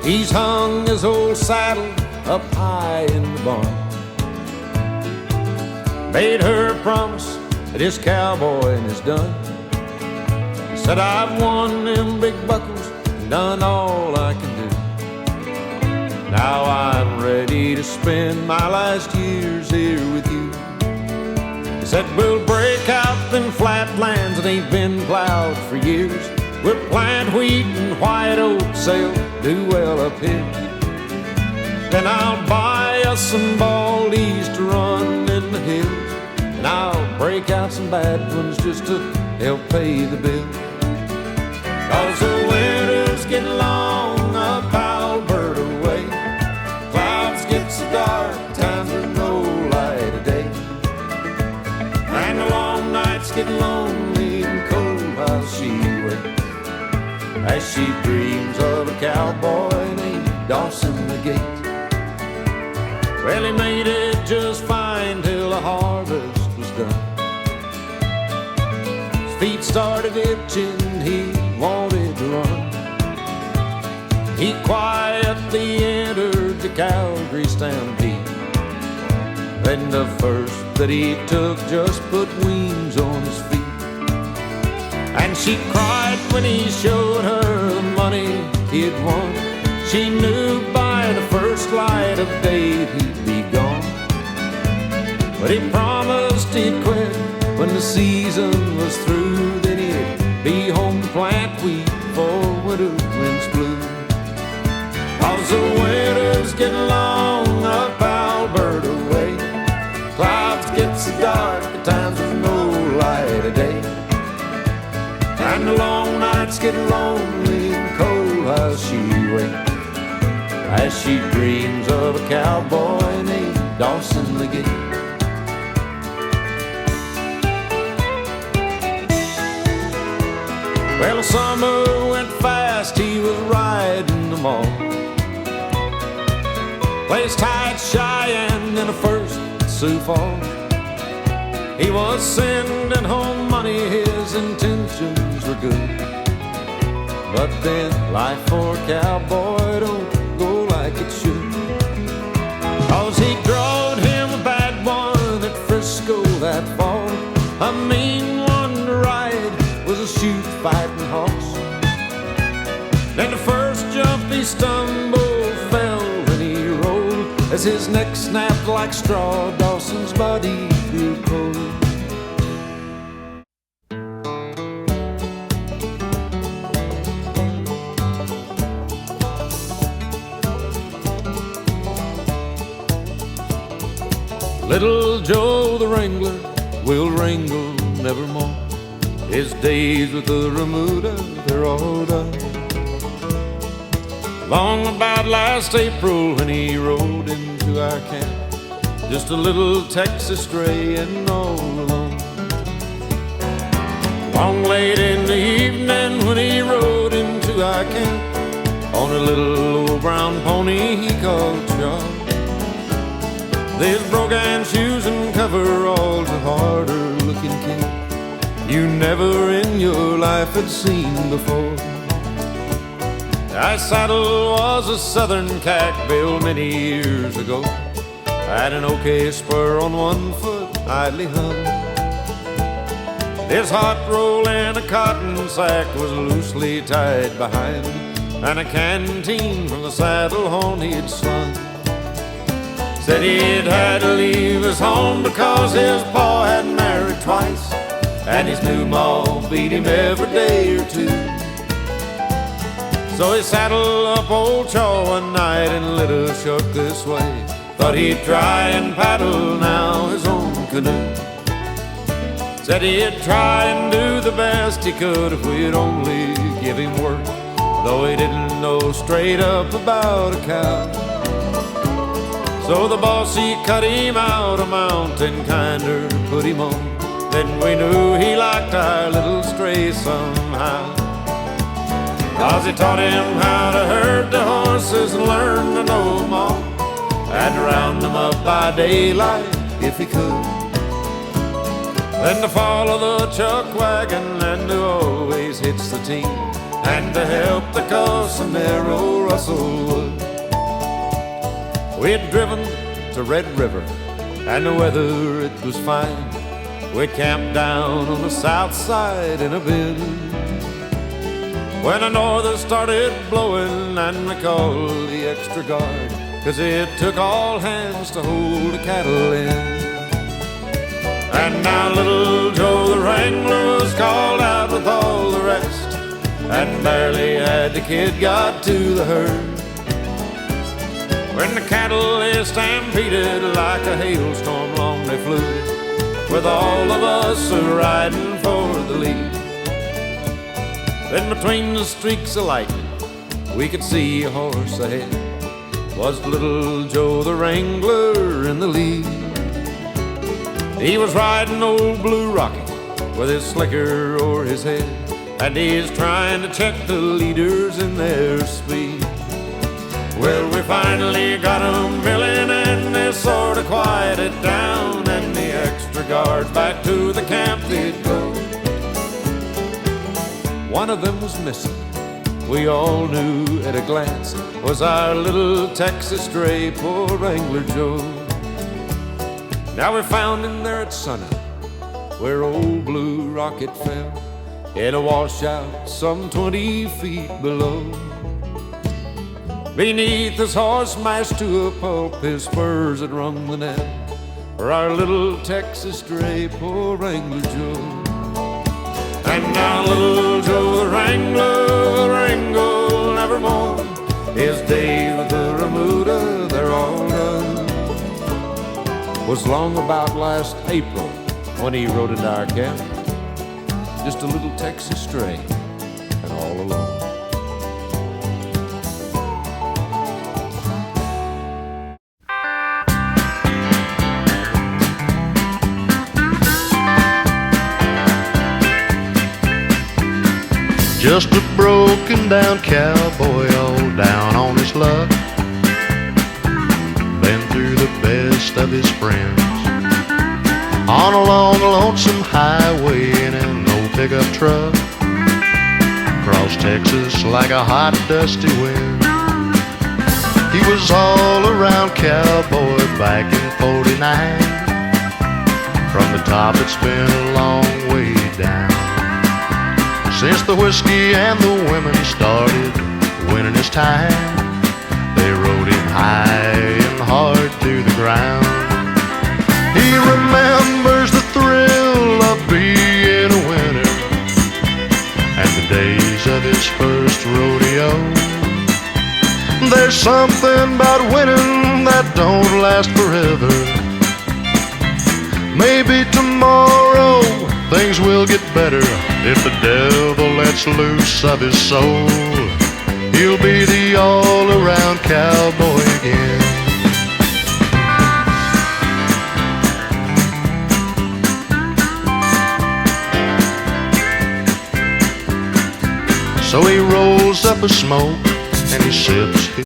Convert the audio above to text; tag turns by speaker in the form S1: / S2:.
S1: He's hung his old saddle up high in the barn. Made her a promise that his cowboying is done. He said, I've won them big buckles and done all I can do. Now I'm ready to spend my last years here with you. He said, we'll break out them flatlands that ain't been plowed for years. We'll plant wheat and white oats, they'll do well up here. Then I'll buy us some baldies to run in the hills, and I'll break out some bad ones just to help pay the bill. 'Cause the winters get long up Alberta way. Clouds get so dark, times there's no light of day. And the long nights get lonely and cold while she waits, as she dreams of a cowboy named Dawson the Gate. Well, he made it just fine till the harvest was done. His feet started itching, he wanted to run. He quietly entered the Calgary Stampede. Then the first that he took just put wings on his feet. And she cried when he showed her the money he had won. She knew by the first light of day he'd be gone. But he promised he'd quit when the season was through. Then he'd be home to plant wheat before winter winds blew. 'Cause the winters get long up Alberta way. Clouds get so dark, at times there's no light of day. And the long nights get lonely and cold while she waits, as she dreams of a cowboy named Dawson the Gate. Well, the summer went fast, he was riding them all. Placed high at Cheyenne in the first Sioux Falls. He was sending home money, his intentions were good. But then life for a cowboy don't go like it should. 'Cause he drawed him a bad one at Frisco that fall. A mean one to ride was a shoot fighting horse. Then the first jump he stumbled, fell when he rolled. As his neck snapped like straw, Dawson's body grew cold. Little Joe the Wrangler will wrangle nevermore. His days with the remuda, they're all done. Long about last April when he rode into our camp, just a little Texas stray and all alone. Long late in the evening when he rode into our camp, on a little old brown pony he called John. His brogan shoes and coveralls, a harder looking kid you never in your life had seen before. Our saddle was a southern cack built many years ago. Had an okay spur on one foot, idly hung. His hot roll and a cotton sack was loosely tied behind, and a canteen from the saddle horn he'd slung. Said he'd had to leave his home because his pa had married twice, and his new ma beat him every day or two. So he saddled up old Chaw one night and lit a shuck this way. Thought he'd try and paddle now his own canoe. Said he'd try and do the best he could if we'd only give him work, though he didn't know straight up about a cow. So the boss, he cut him out a mount and kinder put him on. Then we knew he liked our little stray somehow. 'Cause he taught him how to herd the horses and learn to know them all, and round them up by daylight if he could. Then to follow the chuck wagon and to always hitch the team and to help the cause of narrow Russellwood. We had driven to Red River, and the weather, it was fine. We camped down on the south side in a bend when a norther started blowing, and we called the extra guard, 'cause it took all hands to hold the cattle in. And now little Joe the Wrangler was called out with all the rest, and barely had the kid got to the herd when the cattle they stampeded like a hailstorm long they flew, with all of us riding for the lead. Then between the streaks of lightning we could see a horse ahead. Was little Joe the Wrangler in the lead. He was riding old Blue Rocky with his slicker o'er his head, and he's trying to check the leaders in their speed. Well, we finally got 'em milling, and they sort of quieted down, and the extra guards back to the camp they'd go. One of them was missing, we all knew at a glance, was our little Texas stray, poor Wrangler Joe. Now we found him there at sunup, where old Blue Rocket fell, in a washout some 20 feet below. Beneath his horse mashed to a pulp, his spurs had rung the knell for our little Texas stray, poor Wrangler Joe. And now little Joe the Wrangler will wrangle nevermore. His days with the remuda, they're all done. Was long about last April when he rode into our camp, just a little Texas stray and all alone.
S2: Just a broken down cowboy, all down on his luck. Been through the best of his friends, on a long lonesome highway in an old pickup truck, across Texas like a hot dusty wind. He was all around cowboy back in '49. From the top it's been a long way down, since the whiskey and the women started winning his time. They rode him high and hard to the ground. He remembers the thrill of being a winner and the days of his first rodeo. There's something about winning that don't last forever. Maybe tomorrow things will get better. If the devil lets loose of his soul, he'll be the all-around cowboy again. So he rolls up a smoke and he sips